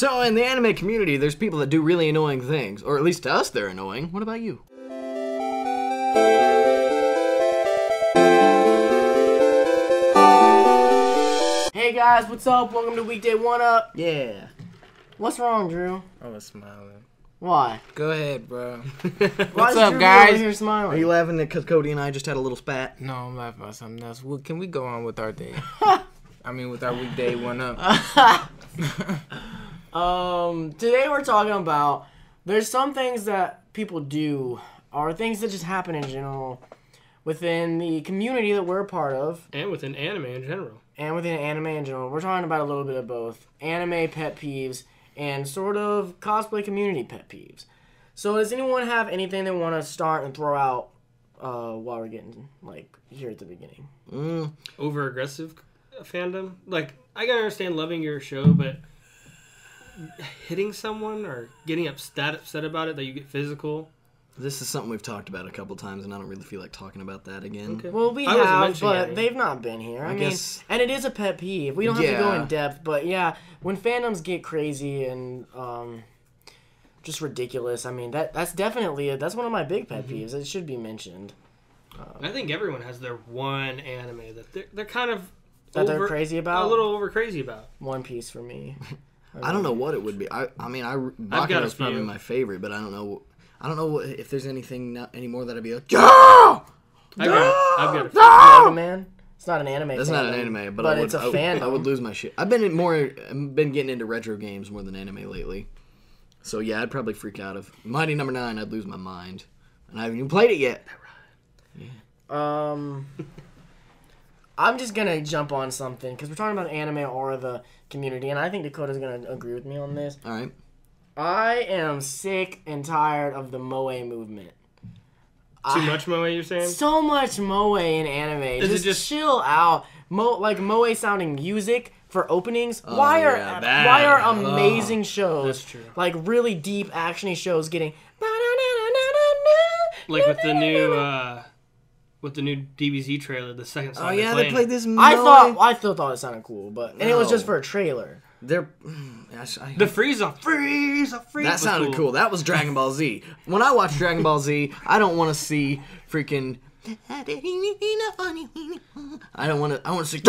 So in the anime community, there's people that do really annoying things, or at least to us, they're annoying. What about you? Hey guys, what's up? Welcome to Weekday 1-Up. Yeah. What's wrong, Drew? I was smiling. Why? Go ahead, bro. What's up, guys? Here smiling? Are you laughing because Cody and I just had a little spat? No, I'm laughing about something else. Well, can we go on with our day? I mean, with our Weekday 1-Up. Today we're talking about there's some things that people do or things that just happen in general within the community that we're a part of. And within anime in general. And within anime in general. We're talking about a little bit of both. Anime pet peeves and sort of cosplay community pet peeves. So does anyone have anything they want to start and throw out while we're getting, like, here at the beginning? Over-aggressive fandom? Like, I can understand loving your show, but hitting someone or getting upset about it, that you get physical. This is something we've talked about a couple times, and I don't really feel like talking about that again. Okay. Well, we have, but they've not been here. I mean, guess, and it is a pet peeve. We don't have to go in depth, but yeah, when fandoms get crazy and just ridiculous, I mean, that's definitely that's one of my big pet peeves. It should be mentioned. I think everyone has their one anime that they're kind of they're crazy about. A little over crazy about. One Piece for me. I don't know what it would be. I mean, Bakura is probably my favorite, but I don't know if there's anything anymore that I'd be like, yeah! I've got a few. Mega Man? It's not an anime. That's not an anime, but it's a fandom. I would lose my shit. I've been getting into retro games more than anime lately. So yeah, I'd probably freak out if Mighty Number 9. I'd lose my mind, and I haven't even played it yet. Yeah. I'm just gonna jump on something because we're talking about anime or the community, and I think Dakota's gonna agree with me on this. All right. I am sick and tired of the moe movement. Too much moe, you're saying? So much moe in anime. Just chill out. Moe sounding music for openings. Why are amazing shows, that's true, like really deep actiony shows, getting like with the new DBZ trailer, the second song? Oh yeah, they played this. I still thought it sounded cool, but and it was just for a trailer. The Frieza. That sounded cool. That was Dragon Ball Z. When I watch Dragon Ball Z, I don't want to see freaking. I want to see.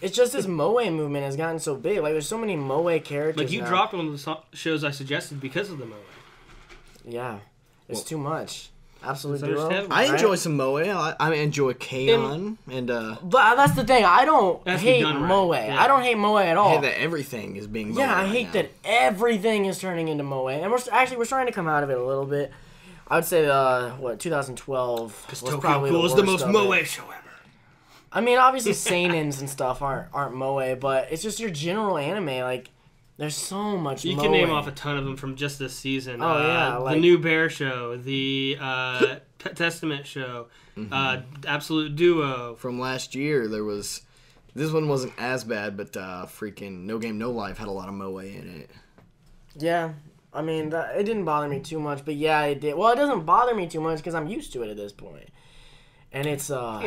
It's just this moe movement has gotten so big. Like there's so many moe characters. Like you dropped one of the shows I suggested because of the moe. Yeah, it's too much. Absolute duo. I enjoy some moe. I enjoy K-On! And but that's the thing. I don't hate moe. Yeah. I don't hate moe at all. I hate that everything is being moe. Yeah, I hate now. that everything is turning into moe. And we're starting to come out of it a little bit. I would say 2012 was probably the most moe show ever. I mean, obviously seinens and stuff aren't moe, but it's just your general anime. Like, there's so much moe. You can name off a ton of them from just this season. Oh, yeah. Like, the New Bear show, the Testament show, Absolute Duo. From last year, this one wasn't as bad, but freaking No Game No Life had a lot of moe in it. Yeah. I mean, it didn't bother me too much, but yeah, it did. Well, it doesn't bother me too much because I'm used to it at this point. And it's a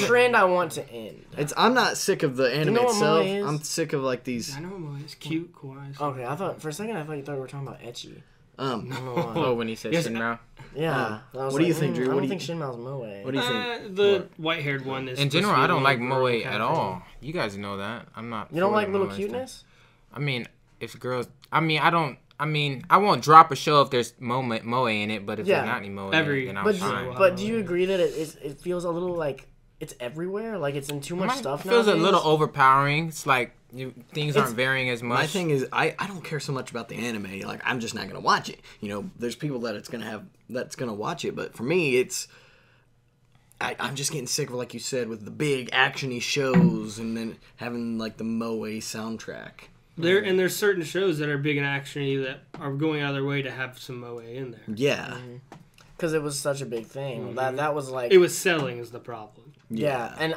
trend I want to end. I'm not sick of the anime itself. Moe is? I'm sick of like these. I know what moe is. Cute, cool eyes. Okay, for a second I thought you were talking about ecchi. When he said Shinmao. Yeah. What do you think, Drew? I don't think Shinmao's moe. What do you think? The white-haired one is. In general, I don't like moe at all. You guys know that. I'm not. You don't like little cuteness? I mean, if girls. I mean, I won't drop a show if there's moe in it, but if there's not any moe in it, then I'm fine. But do you agree that it feels a little like it's everywhere? Like it's in too much stuff now? It feels a little overpowering. It's like things aren't varying as much. My thing is, I don't care so much about the anime. Like, I'm just not going to watch it. You know, there's people that's going to watch it. But for me, I'm just getting sick of, like you said, with the big action-y shows and then having, like, the moe soundtrack. There's certain shows that are big and actiony that are going out of their way to have some moe in there. Yeah. Because it was such a big thing. That was like... It was selling is the problem. Yeah. And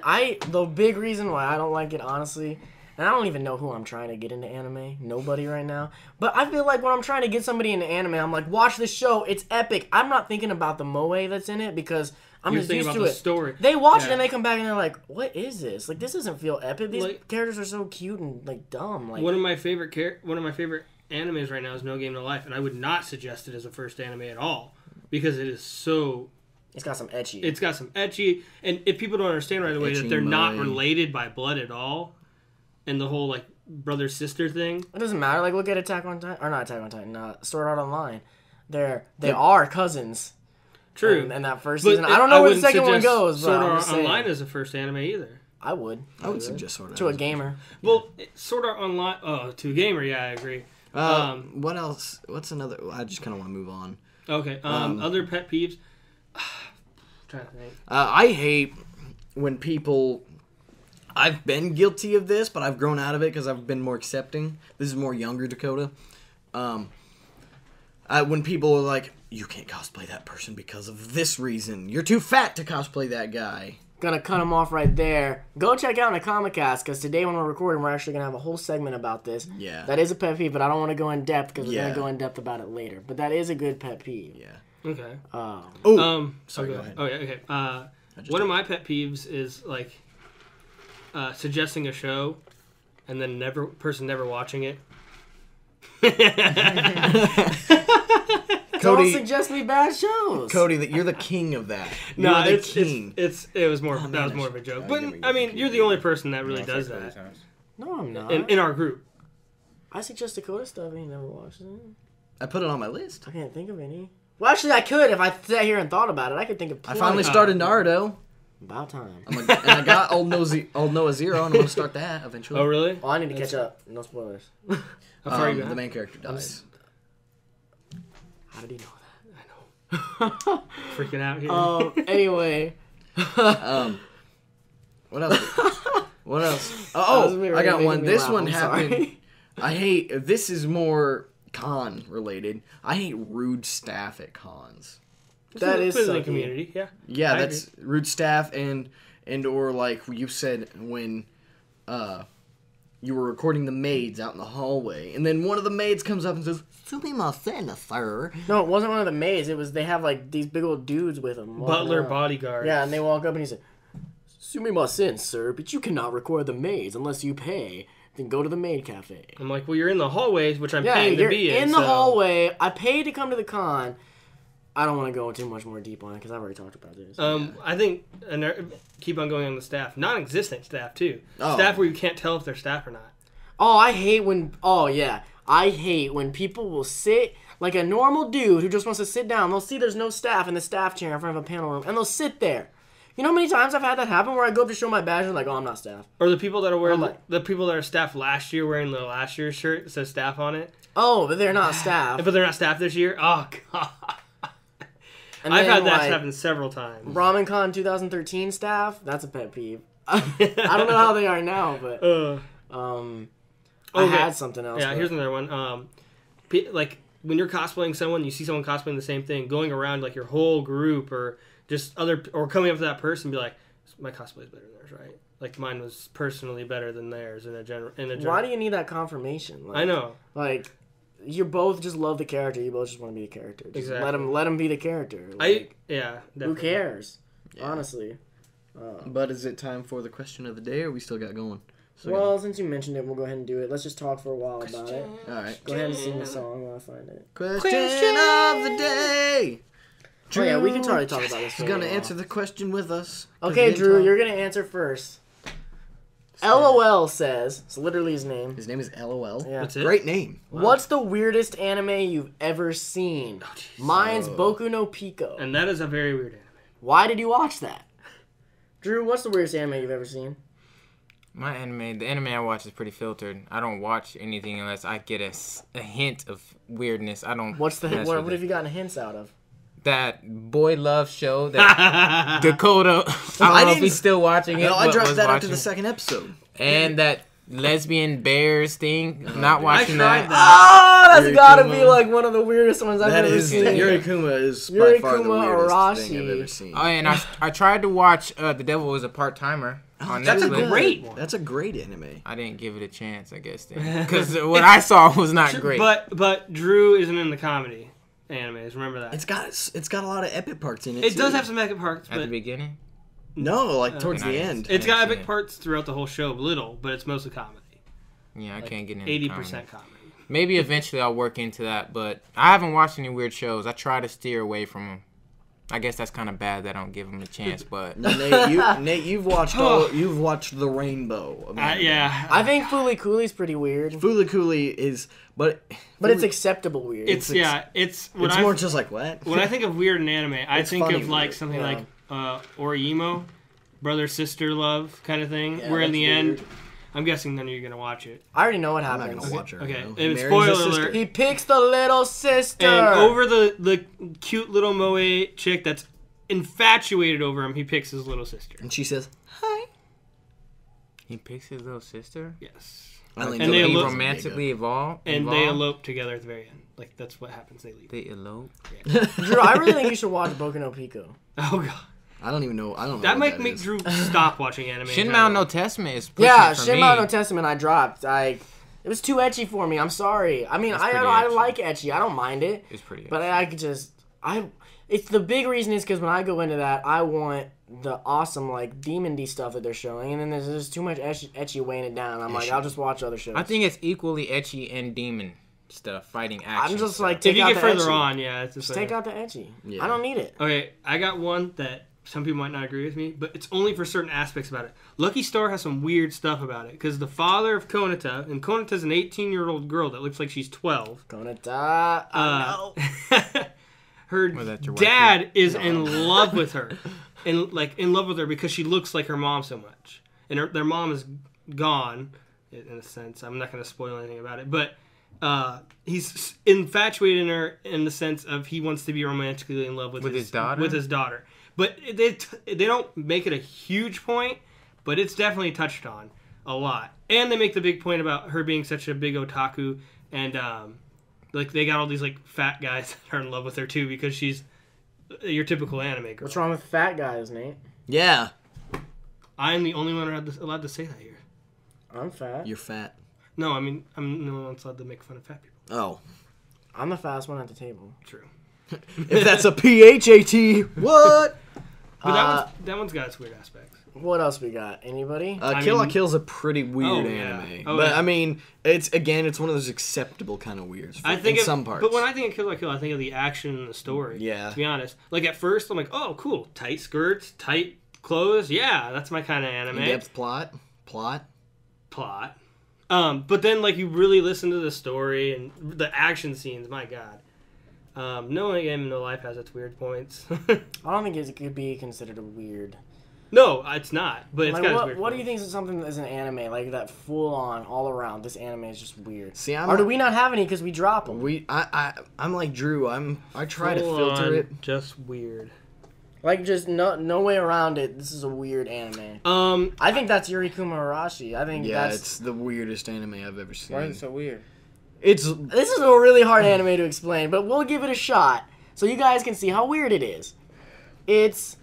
the big reason why I don't like it, honestly, and I don't even know who I'm trying to get into anime. Nobody right now. But I feel like when I'm trying to get somebody into anime, I'm like, watch this show. It's epic. I'm not thinking about the moe that's in it because I'm just used to it. Story. They watch it and they come back and they're like, what is this? Like, this doesn't feel epic. These characters are so cute and like dumb. Like one of my favorite animes right now is No Game No Life, and I would not suggest it as a first anime at all because it is so. It's got some ecchi. And if people don't understand right away that they're not related by blood at all, and the whole like brother sister thing, it doesn't matter. Like, look at Attack on Titan, or not Attack on Titan, Sword Art Online. They are cousins. True. And that first season, I don't know where the second one goes. Sword Art Online is the first anime either. I would suggest Sword Art to a gamer. Well, Sword Art Online. Oh, to a gamer, yeah, I agree. What else? What's another? I just kind of want to move on. Okay. Other pet peeves. Trying to think. I hate when people. I've been guilty of this, but I've grown out of it because I've been more accepting. This is more younger Dakota. When people are like, "You can't cosplay that person because of this reason. You're too fat to cosplay that guy." Gonna cut him off right there. Go check out Nakamicast, because today when we're recording, we're actually gonna have a whole segment about this. Yeah. That is a pet peeve, but I don't want to go in depth because we're gonna go in depth about it later. But that is a good pet peeve. Yeah. Okay. Sorry, go ahead. Oh, yeah, okay. One of my pet peeves is like suggesting a show and then person never watching it. Cody, don't suggest me bad shows. Cody, you're the king of that. No, it was more. That was more of a joke. But I mean, you're the only person that really does that. No, I'm not. In our group, I suggest Dakota stuff and he never watches it. I put it on my list. I can't think of any. Well, actually, I could if I sat here and thought about it. I could think of plenty. I finally started Naruto. About time. And I got Old Noah Zero, and I'm going to start that eventually. Oh, really? Oh, I need to catch up. No spoilers. How far you got? The main character dies. How did he know that? I know. Freaking out here. Anyway. What else? What else? Oh, I got one. This one happened. I hate. This is more con related. I hate rude staff at cons. That is the community, yeah. Yeah, that's rude staff and or like you said when you were recording the maids out in the hallway, and then one of the maids comes up and says, "Sumimasen, sir." No, it wasn't one of the maids. It was they have like these big old dudes with them. Butler bodyguards. Yeah, and they walk up and he said, "Sumimasen, sir, but you cannot record the maids unless you pay. Then go to the maid cafe." I'm like, well, you're in the hallways, which I'm paying to be in. In the hallway. I paid to come to the con. I don't want to go too much more deep on it because I've already talked about this. I think, and keep on going on the staff, non-existent staff too. Staff where you can't tell if they're staff or not. I hate when people will sit like a normal dude who just wants to sit down. They'll see there's no staff in the staff chair in front of a panel room, and they'll sit there. You know how many times I've had that happen where I go up to show my badge and like, oh, I'm not staff. Or the people that are wearing the people that are staff last year wearing the last year's shirt that says staff on it. Oh, but they're not staff. But they're not staff this year. Oh god. And I've had that happen several times. RamenCon 2013 staff, that's a pet peeve. I don't know how they are now, but I had something else. Yeah, here's another one. Like when you're cosplaying someone, you see someone cosplaying the same thing, going around like your whole group or just or coming up to that person and be like, my cosplay is better than theirs, right? Like mine was personally better than theirs in a general. Why do you need that confirmation? Like, I know. Like you both just love the character. You both just want to be the character. Just exactly. Let him be the character. Like, definitely. Who cares? Yeah. Honestly. But is it time for the question of the day, or we still got going? Since you mentioned it, we'll go ahead and do it. Let's just talk for a while about it. All right. Go ahead and sing the song while I find it. Question of the day. Drew, yeah, we can totally talk about this. He's going to answer the question with us. Okay, Drew, you're going to answer first. LOL says, it's literally his name. His name is LOL. Yeah. That's it? Great name. Wow. What's the weirdest anime you've ever seen? Mine's Boku no Pico. And that is a very weird anime. Why did you watch that? Drew, what's the weirdest anime you've ever seen? The anime I watch is pretty filtered. I don't watch anything unless I get a hint of weirdness. I don't. What have you gotten hints out of? That boy love show that Dakota. I don't know if he's still watching it. No, I dropped that after the second episode. And that lesbian bears thing. Not watching that. Oh, that's gotta be like one of the weirdest ones I've ever seen. Yurikuma is by far the weirdest thing I've ever seen. Oh, and I tried to watch The Devil is a Part-Timer on That's Netflix. a great one. That's a great anime. I didn't give it a chance, I guess, then. Because what I saw was not great. But Drew isn't in the comedy animes. Remember that. It's got a lot of epic parts in it. It does have some epic parts. At the beginning? No, like towards the end. It's got epic parts throughout the whole show, little, but it's mostly comedy. Yeah, I can't get into 80% comedy. Maybe eventually I'll work into that, but I haven't watched any weird shows. I try to steer away from them. I guess that's kind of bad that I don't give them a chance, but Nate, you've watched The Rainbow. Yeah, I think Fooly Cooley's pretty weird. Fooly Cooley is, but it's acceptable weird. It's more just like what? When I think of weird in anime, I think of like something like Orimo, brother sister love kind of thing. Where in the end, I'm guessing none of you are gonna watch it. I already know what happens. I'm not gonna watch her. Okay, spoiler alert. He picks the little sister. And over the cute little moe chick that's infatuated over him, he picks his little sister. And she says, "Hi." He picks his little sister? Yes. And they romantically evolve? And they elope together at the very end. Like, that's what happens. They leave. They elope? Yeah. Drew, I really think you should watch Boku no Pico. Oh, God. I don't even know. I don't know. That might make Drew stop watching anime. Shinmao no Testament is Shinmao no Testament I dropped. It was too ecchi for me. I'm sorry. I mean, I like ecchi. I don't mind it. It's pretty ecchi. But I could just... It's the big reason is because when I go into that, I want the awesome, like, demon-y stuff that they're showing, and then there's just too much ecchi weighing it down. I'm like, I'll just watch other shows. I think it's equally ecchi and demon stuff, fighting action. I'm just stuff. like, take if out you the get further ecchi. on, yeah. It's just take out the ecchi. Yeah. I don't need it. Okay, I got one that some people might not agree with me, but it's only for certain aspects about it. Lucky Star has some weird stuff about it, because the father of Konata, and Konata's an 18-year-old girl that looks like she's 12. Konata, I know. Her dad is in love with her, in love with her because she looks like her mom so much, and their mom is gone, in a sense. I'm not going to spoil anything about it, but he's infatuated in her in the sense of he wants to be romantically in love with his daughter. With his daughter, but they don't make it a huge point, but it's definitely touched on a lot, and they make the big point about her being such a big otaku and. Like, they got all these, like, fat guys that are in love with her, too, because she's your typical anime girl. What's wrong with fat guys, Nate? Yeah. I'm the only one allowed to say that here. I'm fat. You're fat. No, I mean, I'm the one that's allowed to make fun of fat people. Oh. I'm the fattest one at the table. True. If that's a PHAT, what? But that one's got its weird aspects. What else we got? Anybody? Kill la Kill's a pretty weird anime. But, I mean, it's one of those acceptable kind of weirds some parts. But when I think of Kill la Kill, I think of the action and the story. Yeah. To be honest. Like, at first, I'm like, oh, cool. Tight skirts, tight clothes. Yeah, that's my kind of anime. In-depth plot. But then, like, you really listen to the story and the action scenes. My God. No game in no life has its weird points. I don't think it could be considered a weird... No, it's not. But it's got its weird what do you think is something that's an anime, like that full on, all around, this anime is just weird? See, or do we not have any because we drop them? I'm like Drew. I try to filter it. Just weird. Like, just no way around it. This is a weird anime. I think that's Yurikuma Arashi. I think it's the weirdest anime I've ever seen. Why is it so weird? This is a really hard anime to explain, but we'll give it a shot so you guys can see how weird it is. It's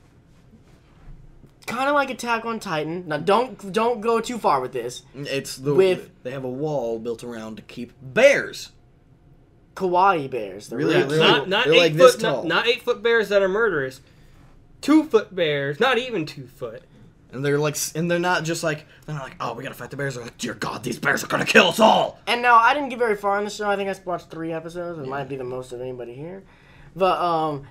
kind of like Attack on Titan. Now, don't go too far with this. They have a wall built around to keep bears. Kawaii bears. They're not 8 foot, not 8 foot bears that are murderous. 2 foot bears, not even 2 foot. And they're not just like, they're not like, oh, we gotta fight the bears. They're like, dear God, these bears are gonna kill us all. And now, I didn't get very far in the show. I think I watched 3 episodes. It might be the most of anybody here. But,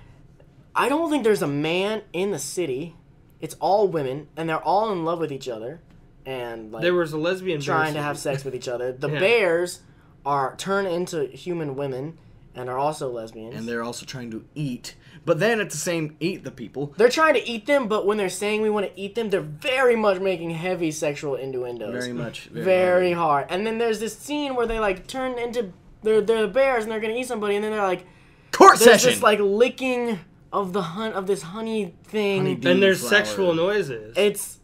I don't think there's a man in the city. It's all women, and they're all in love with each other. And, like, there was a lesbian trying to have sex with each other. The bears are turned into human women and are also lesbians. And they're also trying to eat. But then at the same, eat the people. They're trying to eat them, but when they're saying we want to eat them, they're very much making heavy sexual innuendos. Very much. Very hard. And then there's this scene where they, like, turn into... They're bears, and they're going to eat somebody, and then they're like... Court there's session! this, like, licking of this honey thing. And there's sexual noises. It's,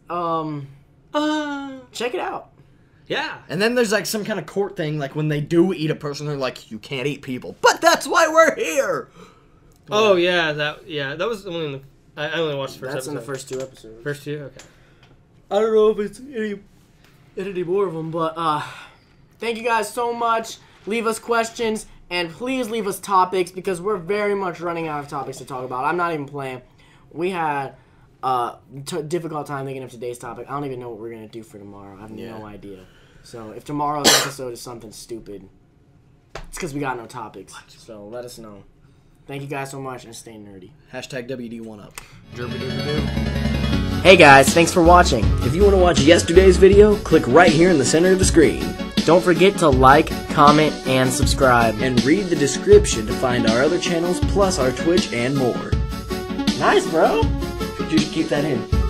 check it out. Yeah. And then there's like some kind of court thing, like when they do eat a person, they're like, you can't eat people. But that's why we're here! Oh, yeah. That was only in the... I only watched the first episode. That's in the first 2 episodes. First 2? Okay. I don't know if it's any more of them, but thank you guys so much. Leave us questions, and please leave us topics, because we're very much running out of topics to talk about. I'm not even playing. We had difficult time thinking of today's topic. I don't even know what we're going to do for tomorrow. I have no idea. So if tomorrow's episode is something stupid, it's because we got no topics. So let us know. Thank you guys so much, and stay nerdy. Hashtag WD1UP. Hey guys, thanks for watching. If you want to watch yesterday's video, click right here in the center of the screen. Don't forget to like, comment, and subscribe. And read the description to find our other channels, plus our Twitch and more. Nice, bro. You should keep that in.